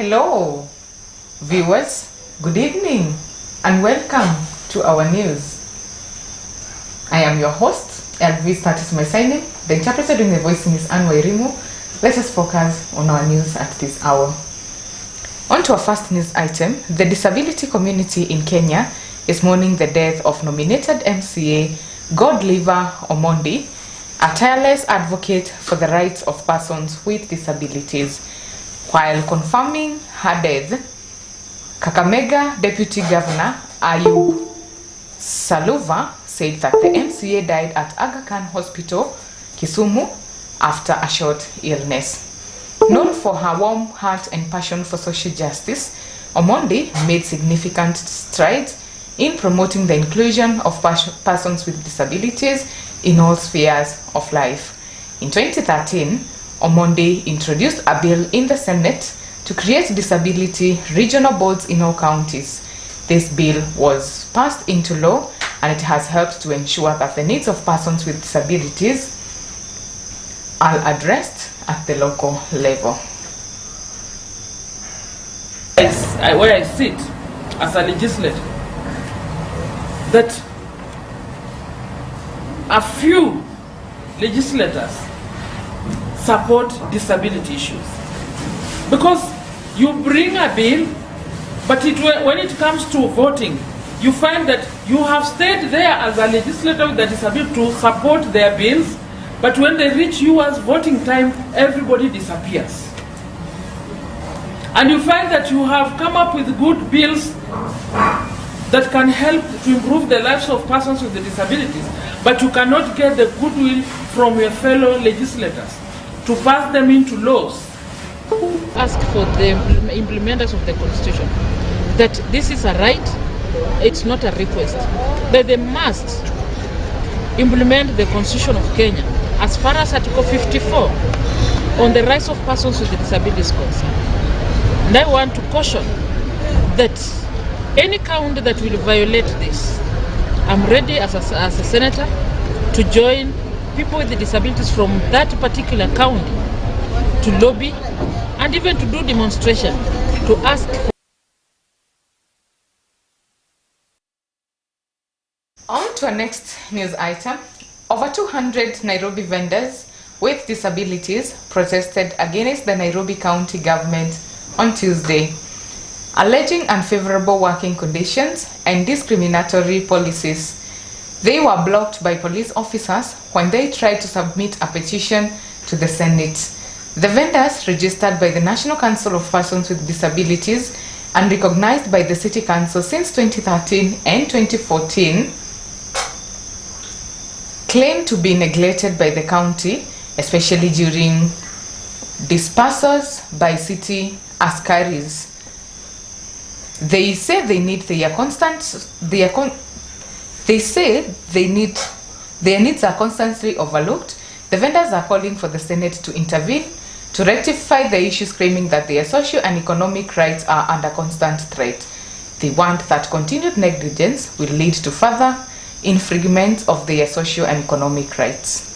Hello, viewers. Good evening and welcome to our news. I am your host, ELVIS, that is my sign name. The interpreter doing the voicing is Anwairimu. Let us focus on our news at this hour. On to our first news item. The disability community in Kenya is mourning the death of nominated MCA Godliver Omondi, a tireless advocate for the rights of persons with disabilities. While confirming her death, Kakamega Deputy Governor Ayub Saluva said that the MCA died at Aga Khan Hospital, Kisumu, after a short illness. Known for her warm heart and passion for social justice, Omondi made significant strides in promoting the inclusion of persons with disabilities in all spheres of life. In 2013, Omondi introduced a bill in the Senate to create disability regional boards in all counties. This bill was passed into law and it has helped to ensure that the needs of persons with disabilities are addressed at the local level. Where I sit as a legislator, that a few legislators support disability issues. Because you bring a bill, but when it comes to voting, you find that you have stayed there as a legislator with the disability to support their bills, but when they reach you as voting time, everybody disappears. And you find that you have come up with good bills that can help to improve the lives of persons with disabilities, but you cannot get the goodwill from your fellow legislators to pass them into laws. Ask for the implementers of the Constitution that this is a right, it's not a request, that they must implement the Constitution of Kenya as far as Article 54 on the rights of persons with disabilities concerned. And I want to caution that any county that will violate this, I'm ready as a senator to join people with disabilities from that particular county to lobby and even to do demonstration to ask for. On to our next news item. Over 200 Nairobi vendors with disabilities protested against the Nairobi County government on Tuesday, alleging unfavorable working conditions and discriminatory policies. They were blocked by police officers when they tried to submit a petition to the Senate. The vendors, registered by the National Council of Persons with Disabilities and recognized by the City Council since 2013 and 2014, claim to be neglected by the county, especially during dispersals by city askaris. They say their needs are constantly overlooked. The vendors are calling for the Senate to intervene to rectify the issues, claiming that their social and economic rights are under constant threat. They want that continued negligence will lead to further infringement of their social and economic rights.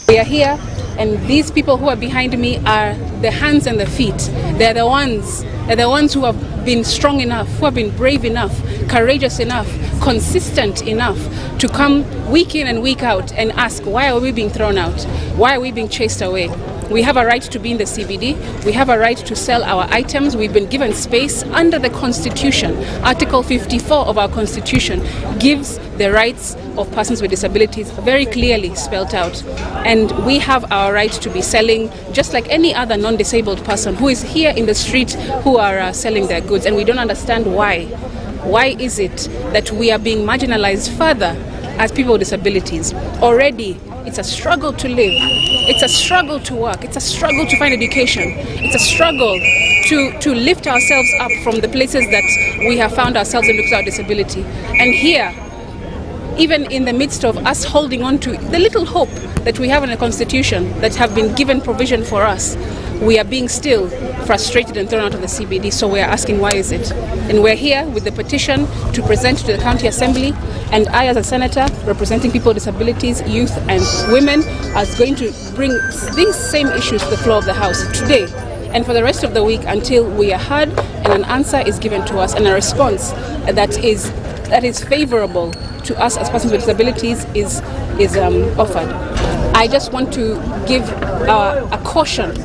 We are here, and these people who are behind me are the hands and the feet. They're the ones who have been strong enough, who have been brave enough, courageous enough, consistent enough to come week in and week out and ask, why are we being thrown out? Why are we being chased away? We have a right to be in the CBD. We have a right to sell our items. We've been given space under the Constitution. Article 54 of our Constitution gives the rights of persons with disabilities very clearly spelled out. And we have our right to be selling just like any other non-disabled person who is here in the street who are selling their goods. And we don't understand why. Why is it that we are being marginalized further as people with disabilities? Already, it's a struggle to live. It's a struggle to work. It's a struggle to find education. It's a struggle to lift ourselves up from the places that we have found ourselves in because of our disability. And here, even in the midst of us holding on to the little hope that we have in the Constitution that have been given provision for us, we are being still frustrated and thrown out of the CBD. So we are asking, why is it? And we're here with the petition to present to the County Assembly, and I, as a senator representing people with disabilities, youth and women, are going to bring these same issues to the floor of the House today. and for the rest of the week until we are heard and an answer is given to us and a response that is favorable to us as persons with disabilities is offered. I just want to give a caution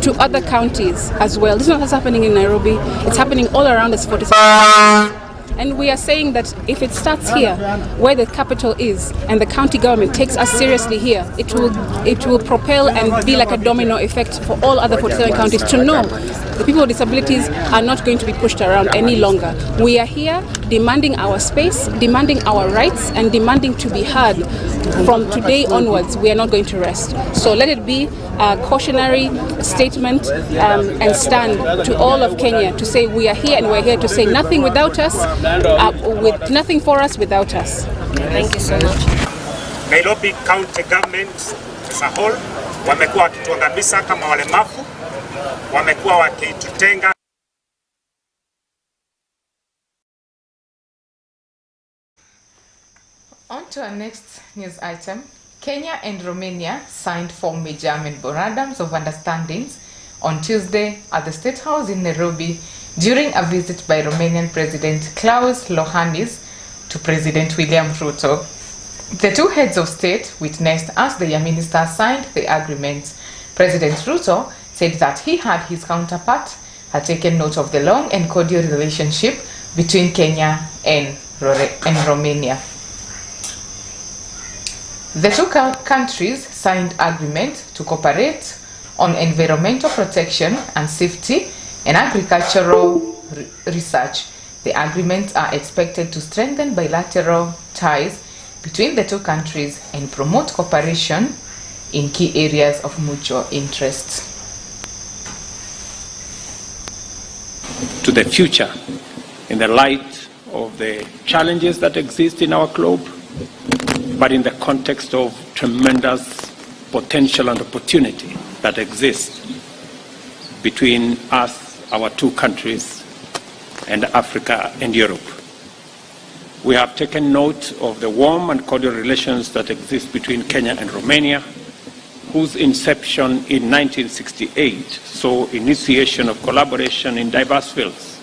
to other counties as well. This is not what's happening in Nairobi. It's happening all around us 47. And we are saying that if it starts here, where the capital is, and the county government takes us seriously here, it will propel and be like a domino effect for all other 47 counties to know the people with disabilities are not going to be pushed around any longer. We are here demanding our space, demanding our rights, and demanding to be heard. From today onwards, we are not going to rest. So let it be a cautionary statement and stand to all of Kenya to say we are here and we're here to say nothing without us, with nothing for us without us. Thank you so much. Nairobi County Government as a whole wamekuwa wakituangamiza kama walemavu, wamekuwa wakitutenga. On to our next news item. Kenya and Romania signed 4 major memorandums of understandings on Tuesday at the State House in Nairobi during a visit by Romanian President Klaus Iohannis to President William Ruto. The two heads of state witnessed as the minister signed the agreement. President Ruto said that he and his counterpart had taken note of the long and cordial relationship between Kenya and Romania. The two countries signed agreement to cooperate on environmental protection and safety and agricultural research. The agreements are expected to strengthen bilateral ties between the two countries and promote cooperation in key areas of mutual interest. To the future, in the light of the challenges that exist in our globe, but in the context of tremendous potential and opportunity that exists between us, our two countries, and Africa and Europe. We have taken note of the warm and cordial relations that exist between Kenya and Romania, whose inception in 1968 saw initiation of collaboration in diverse fields.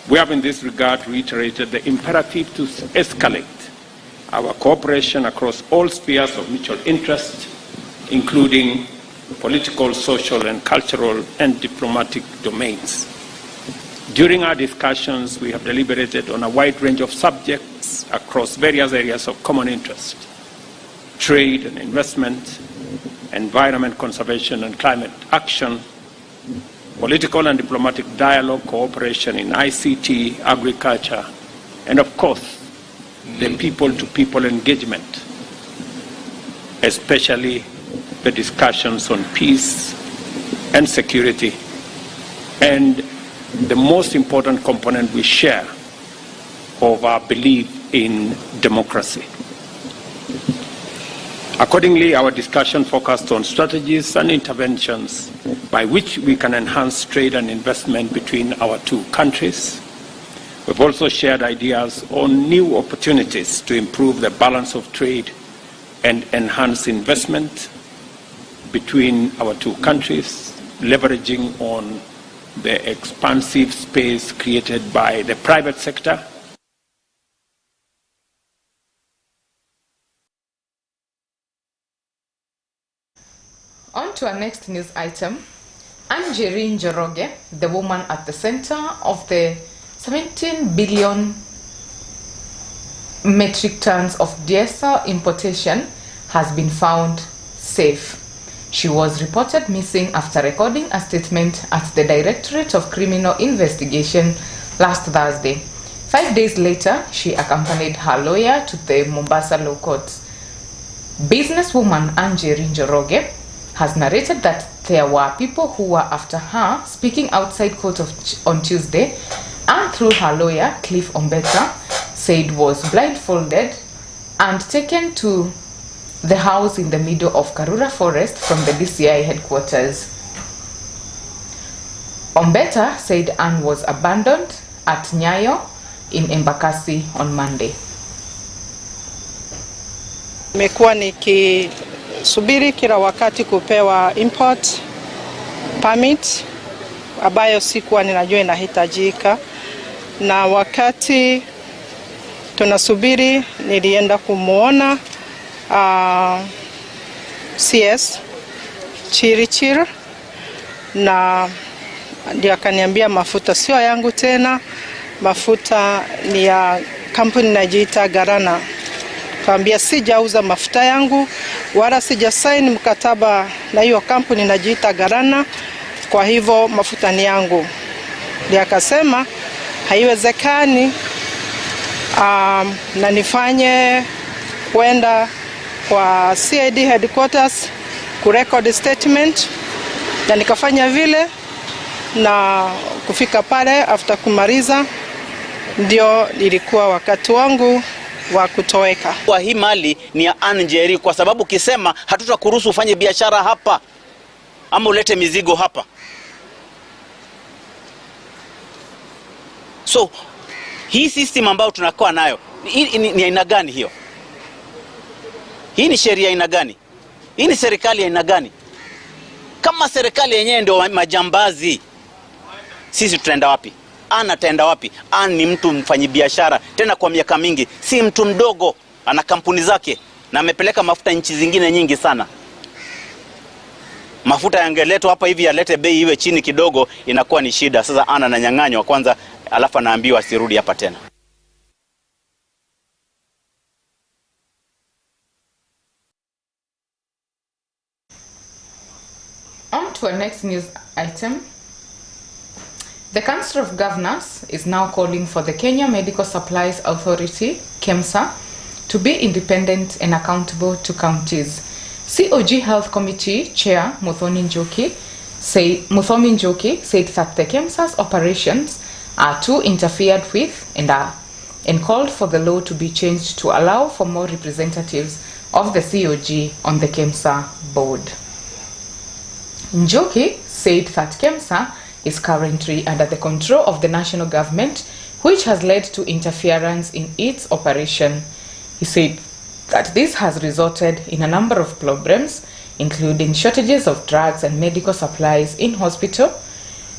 We have in this regard reiterated the imperative to escalate our cooperation across all spheres of mutual interest, including political, social, and cultural and diplomatic domains. During our discussions, we have deliberated on a wide range of subjects across various areas of common interest: trade and investment, environment conservation and climate action, political and diplomatic dialogue, cooperation in ICT, agriculture, and of course, the people-to-people engagement, especially the discussions on peace and security, and the most important component we share of our belief in democracy. Accordingly, our discussion focused on strategies and interventions by which we can enhance trade and investment between our two countries. We've also shared ideas on new opportunities to improve the balance of trade and enhance investment between our two countries, leveraging on the expansive space created by the private sector. On to our next news item. Anjeri Njoroge, the woman at the center of the 17 billion metric tons of diesel importation, has been found safe. She was reported missing after recording a statement at the Directorate of Criminal Investigation last Thursday. 5 days later, she accompanied her lawyer to the Mombasa Law Courts. Businesswoman Anjeri Njoroge has narrated that there were people who were after her speaking outside court on Tuesday, and through her lawyer, Cliff Ombeta, said was blindfolded and taken to the house in the middle of Karura Forest from the DCI headquarters. Ombeta said Anne was abandoned at Nyayo in Embakasi on Monday. Nimekuwa nikisubiri kila wakati kupewa import permit ambayo sikuwa ninajua inahitajika, na wakati tunasubiri nilienda kumuona CS Chirichir, na ndio akaniambia mafuta sio yangu tena, mafuta ni ya kampuni inajiita Garana. Kaambia sijauza mafuta yangu wala sija sign mkataba na hiyo kampuni inajiita Garana, kwa hivyo mafuta ni yangu. Ndio akasema haiwezekani na nifanye kwenda kwa CID headquarters kurecord statement, na nikafanya vile, na kufika pale after kumaliza ndio ilikuwa wakati wangu wa kutoweka. Kwa hii mali ni ya Anjeri, kwa sababu kisema hatutakuruhusu ufanye biashara hapa ama ulete mizigo hapa. So hii system ambayo tunakuwa nayo ni aina gani hiyo? Hii ni sheria aina gani? Hii ni serikali aina gani? Kama serikali yenyewe ndio majambazi, sisi tutaenda wapi? Ataenda wapi? Ni mtu mfanyibiashara tena kwa miaka mingi, si mtu mdogo, ana kampuni zake na amepeleka mafuta nchi zingine nyingi sana. Mafuta yangeletwa hapa hivi yalete bei iwe chini kidogo, inakuwa ni shida. Sasa ananyang'anywa kwanza, alafu anaambiwa asirudi hapa tena. On to our next news item. The Council of Governors is now calling for the Kenya Medical Supplies Authority, KEMSA, to be independent and accountable to counties. COG Health Committee Chair Muthomi Njoki said that the KEMSA's operations are too interfered with and called for the law to be changed to allow for more representatives of the COG on the KEMSA board. Njoki said that KEMSA is currently under the control of the national government, which has led to interference in its operation. He said that this has resulted in a number of problems, including shortages of drugs and medical supplies in hospital.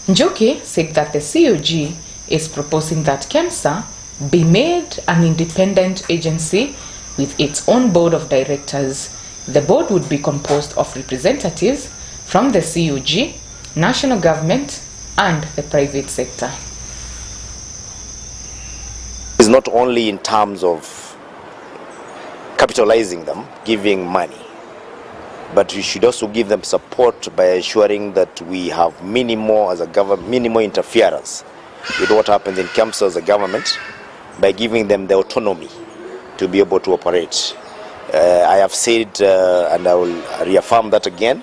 Njoki said that the COG is proposing that KEMSA be made an independent agency with its own board of directors. The board would be composed of representatives from the COG, national government, and the private sector. It's not only in terms of capitalizing them, giving money, but we should also give them support by ensuring that we have minimal interference with what happens in KEMSA as a government, by giving them the autonomy to be able to operate. I have said, and I will reaffirm that again,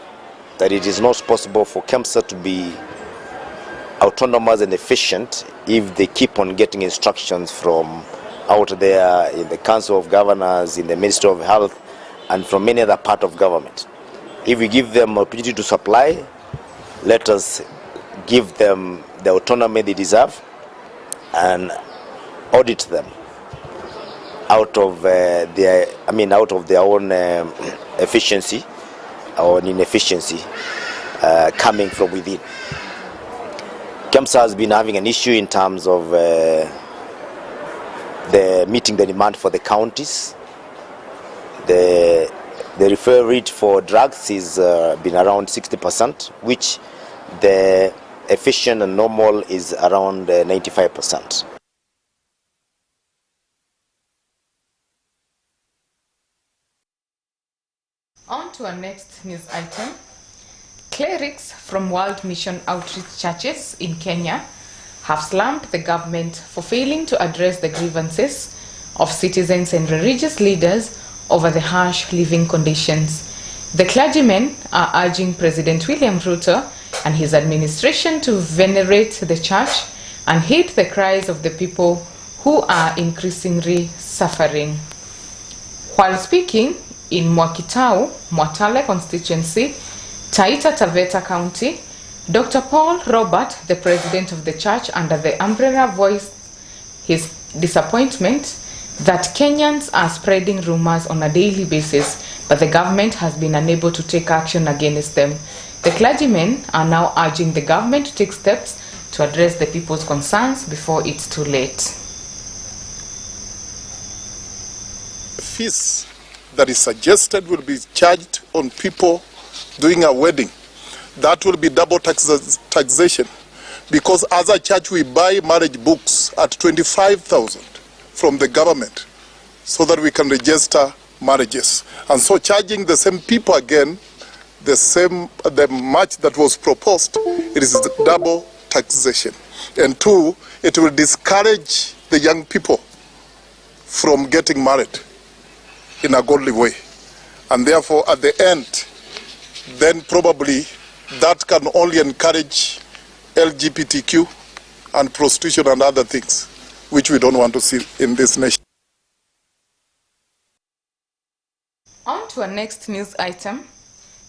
that it is not possible for KEMSA to be autonomous and efficient if they keep on getting instructions from out there in the Council of Governors, in the Ministry of Health, and from many other part of government. If we give them opportunity to supply, let us give them the autonomy they deserve and audit them out of their own efficiency or inefficiency coming from within. KEMSA has been having an issue in terms of the meeting the demand for the counties. The referral rate for drugs is been around 60%, which the efficient and normal is around 95%. On to our next news item. Clerics from World Mission Outreach Churches in Kenya have slammed the government for failing to address the grievances of citizens and religious leaders over the harsh living conditions. The clergymen are urging President William Ruto and his administration to venerate the church and heed the cries of the people who are increasingly suffering. While speaking in Mwakitau, Mwatale constituency, Taita Taveta County, Dr. Paul Robert, the president of the church under the umbrella, voiced his disappointment that Kenyans are spreading rumors on a daily basis, but the government has been unable to take action against them. The clergymen are now urging the government to take steps to address the people's concerns before it's too late. Fees that is suggested will be charged on people doing a wedding. That will be double taxation, because as a church we buy marriage books at 25,000 from the government so that we can register marriages. And so charging the same people again, the much that was proposed, it is double taxation. And two, it will discourage the young people from getting married in a godly way. And therefore, at the end, then probably that can only encourage LGBTQ and prostitution and other things, which we don't want to see in this nation. On to our next news item.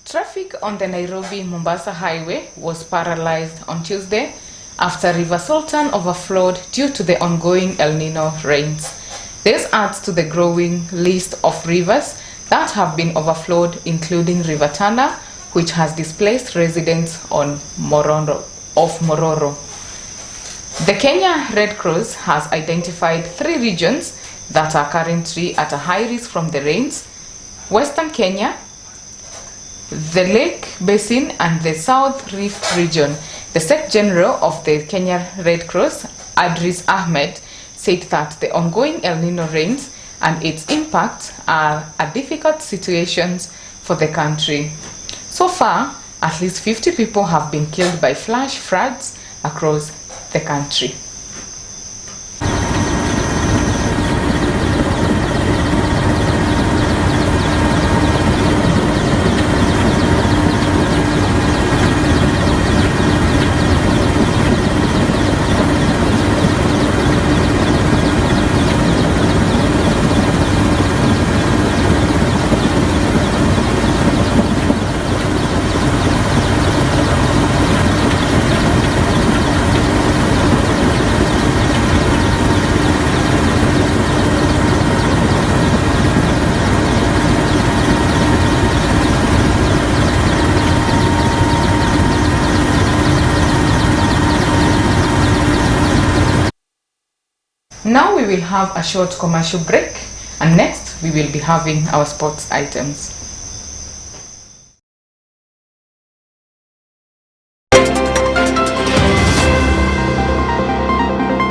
Traffic on the Nairobi-Mombasa highway was paralyzed on Tuesday after River Sultan overflowed due to the ongoing El Nino rains. This adds to the growing list of rivers that have been overflowed, including River Tana, which has displaced residents on Mororo. The Kenya Red Cross has identified 3 regions that are currently at a high risk from the rains: Western Kenya, the Lake Basin, and the South Rift region. The Secretary General of the Kenya Red Cross, Adris Ahmed, said that the ongoing El Nino rains and its impact are a difficult situation for the country. So far, at least 50 people have been killed by flash floods across the country. Now we will have a short commercial break, and next we will be having our sports items.